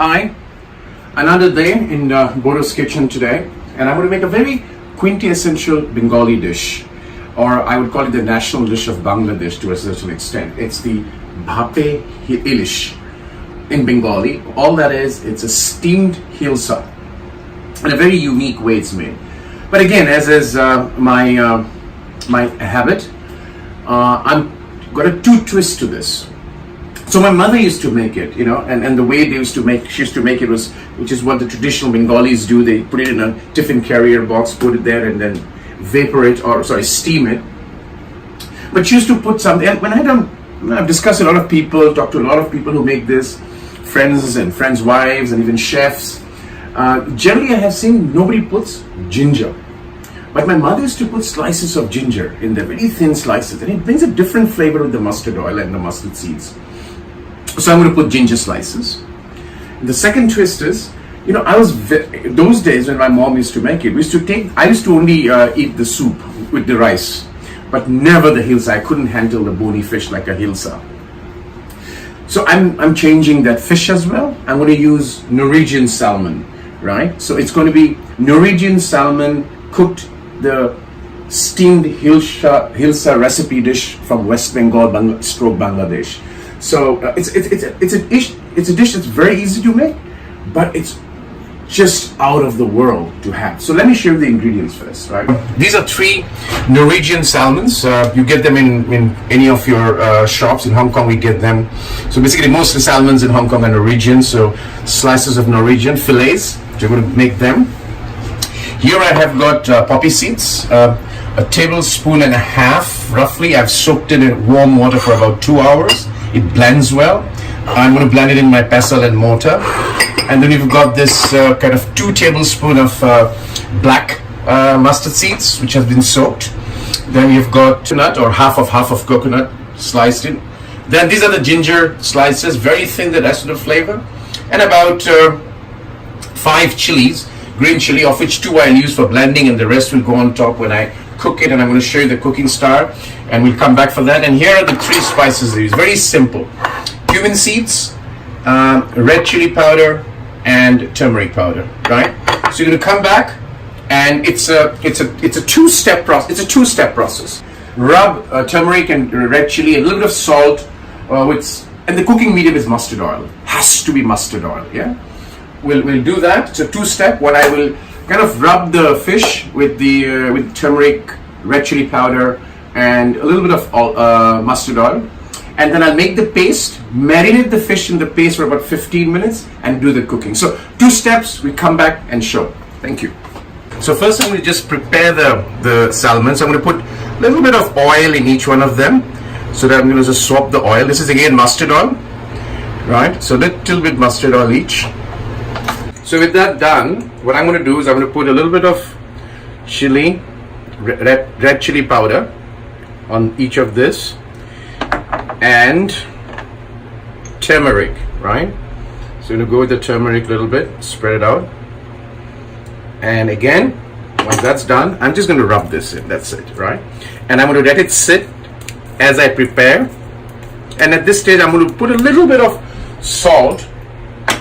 Hi, another day in Bordo's kitchen today, and I'm going to make a very quintessential Bengali dish, or I would call it the national dish of Bangladesh to a certain extent. It's the Bhape Hilsa in Bengali. All that is, it's a steamed hilsa in a very unique way it's made. But again, as is my habit, I'm got a two twist to this. So my mother used to make it, and the way she used to make it was, which is what the traditional Bengalis do. They put it in a tiffin carrier box, put it there, and then steam it. But she used to put something, and I've discussed a lot of people, talked to a lot of people who make this, friends and friends' wives, and even chefs. Generally, I have seen nobody puts ginger. But my mother used to put slices of ginger in there, very thin slices, and it brings a different flavor with the mustard oil and the mustard seeds. So I'm going to put ginger slices. The second twist is, those days when my mom used to make it, I used to only eat the soup with the rice, but never the hilsa. I couldn't handle the bony fish like a hilsa. So I'm changing that fish as well. I'm going to use Norwegian salmon, right? So it's going to be Norwegian salmon cooked, the steamed hilsa recipe dish from West Bengal, Bangladesh. So it's a dish that's very easy to make, but it's just out of the world to have. So let me share the ingredients first, right? These are 3 Norwegian salmons. You get them in any of your shops. In Hong Kong, we get them. So basically, most of the salmons in Hong Kong are Norwegian. So slices of Norwegian fillets. So we're going to make them. Here I have got poppy seeds, a tablespoon and a half, roughly. I've soaked it in warm water for about 2 hours. It blends well. I'm going to blend it in my pestle and mortar. And then we've got this kind of 2 tablespoons of black mustard seeds, which has been soaked. Then we've got coconut, or half of coconut sliced in. Then these are the ginger slices, very thin, the rest of the flavor. And about 5 chilies, green chili, of which 2 I'll use for blending, and the rest will go on top when I cook it. And I'm going to show you the cooking star, and we'll come back for that. And here are the 3 spices I use. Very simple: cumin seeds, red chili powder, and turmeric powder. Right? So you're going to come back, and it's a 2-step process. It's a 2-step process. Rub turmeric and red chili, a little bit of salt, and the cooking medium is mustard oil. Has to be mustard oil. Yeah. We'll do that. It's a 2-step. What I will kind of rub the fish with with turmeric, red chili powder, and a little bit of mustard oil, and then I'll make the paste, marinate the fish in the paste for about 15 minutes, and do the cooking. So 2 steps. We come back and show. Thank you. So first I'm going to just prepare the salmon. So I'm going to put a little bit of oil in each one of them, so that I'm going to just swap the oil. This is again mustard oil, right? So little bit mustard oil each. So with that done, what I'm going to do is I'm going to put a little bit of chili, red chili powder on each of this, and turmeric, right? So I'm going to go with the turmeric a little bit, spread it out. And again, once that's done, I'm just going to rub this in, that's it, right? And I'm going to let it sit as I prepare. And at this stage, I'm going to put a little bit of salt,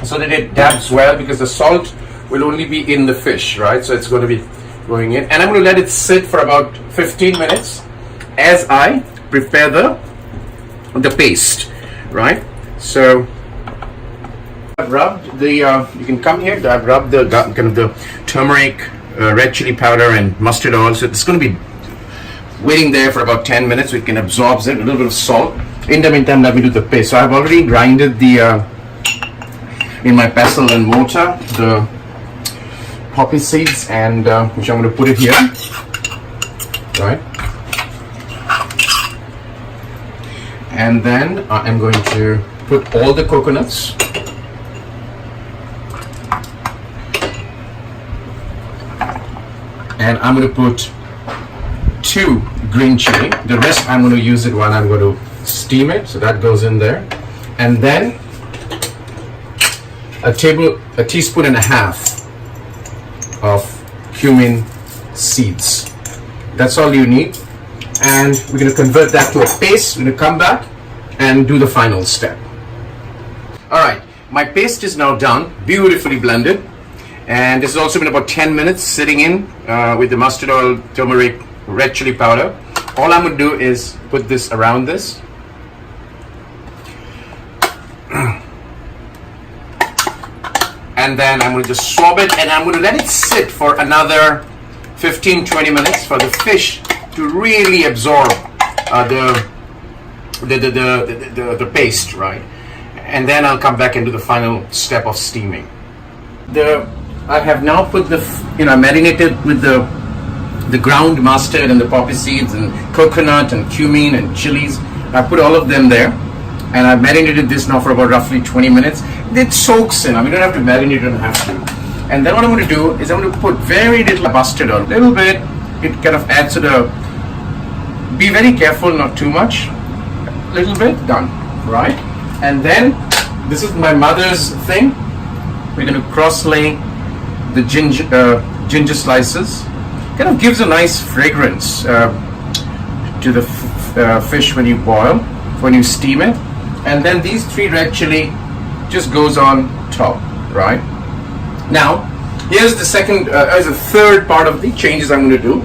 so that it dabs well, because the salt will only be in the fish, right? So it's going to be going in, and I'm going to let it sit for about 15 minutes as I prepare the paste, right? So I've rubbed the you can come here. I've rubbed the kind of the turmeric, red chili powder, and mustard oil. So it's going to be waiting there for about 10 minutes, so it can absorb it. A little bit of salt. In the meantime, let me do the paste. So I've already grinded in my pestle and mortar the poppy seeds, and which I'm going to put it here, right? And then I'm going to put all the coconuts, and I'm going to put 2 green chili. The rest I'm going to use it while I'm going to steam it, so that goes in there. And then a teaspoon and a half of cumin seeds. That's all you need. And we're going to convert that to a paste. We're going to come back and do the final step. All right, My paste is now done, beautifully blended. And this has also been about 10 minutes sitting in with the mustard oil, turmeric, red chili powder. All I'm going to do is put this around this. And then I'm going to just swab it, and I'm going to let it sit for another 15-20 minutes for the fish to really absorb the paste, right? And then I'll come back into the final step of steaming. I have now put marinated with the ground mustard and the poppy seeds and coconut and cumin and chilies. I put all of them there, and I've marinated this now for about roughly 20 minutes. It soaks in. I mean, you don't have to marinate, you don't have to. And then what I'm going to do is I'm going to put very little mustard oil, a little bit. It kind of adds to the. Be very careful, not too much. A little bit, done, right? And then this is my mother's thing. We're going to cross-lay the ginger slices. Kind of gives a nice fragrance to the fish when you boil, when you steam it. And then these 3 red chili just goes on top, right? Now, here's the third part of the changes I'm going to do.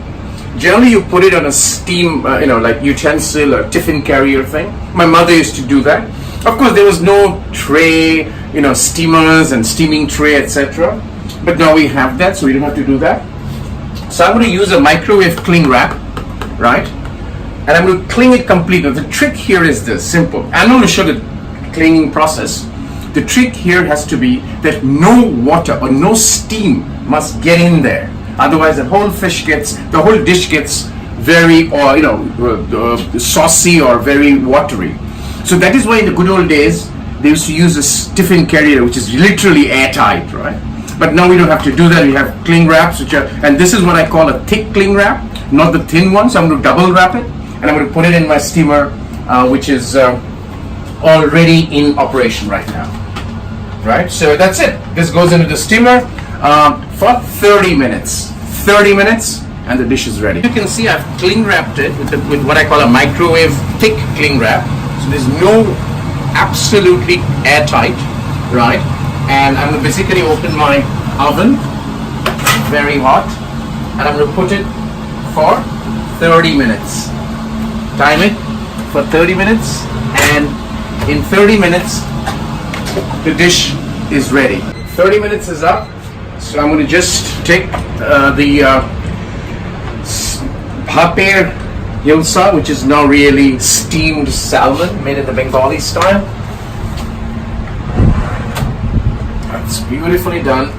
Generally, you put it on a steam, like utensil or tiffin carrier thing. My mother used to do that. Of course, there was no tray, steamers and steaming tray, etc. But now we have that, so we don't have to do that. So I'm going to use a microwave cling wrap, right? And I'm going to cling it completely. The trick here is this, simple. I'm going to show the clinging process. The trick here has to be that no water or no steam must get in there. Otherwise, the whole dish gets very, saucy or very watery. So that is why in the good old days, they used to use a tiffin carrier, which is literally airtight, right? But now we don't have to do that. We have cling wraps, and this is what I call a thick cling wrap, not the thin one. So I'm going to double wrap it, and I'm going to put it in my steamer, which is already in operation right now. Right? So that's it. This goes into the steamer for 30 minutes. 30 minutes, and the dish is ready. You can see I've cling wrapped it with what I call a microwave thick cling wrap. So there's no absolutely airtight, right? And I'm going to basically open my oven, very hot, and I'm going to put it for 30 minutes. Time it for 30 minutes, and in 30 minutes, the dish is ready. 30 minutes is up, so I'm going to just take the Bhape Hilsa, which is now really steamed salmon made in the Bengali style. It's beautifully done.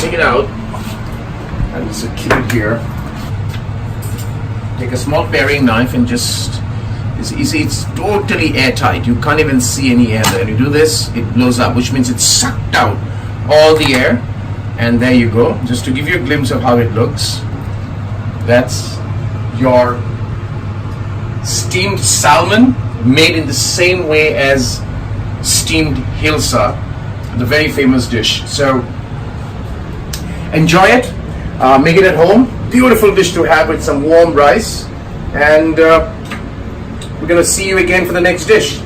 Take it out and just keep it here. Take a small paring knife and just, you see, it's totally airtight. You can't even see any air there. You do this, it blows up, which means it's sucked out all the air. And there you go. Just to give you a glimpse of how it looks. That's your steamed salmon made in the same way as steamed hilsa, the very famous dish. So enjoy it. Make it at home. Beautiful dish to have with some warm rice. And we're going to see you again for the next dish.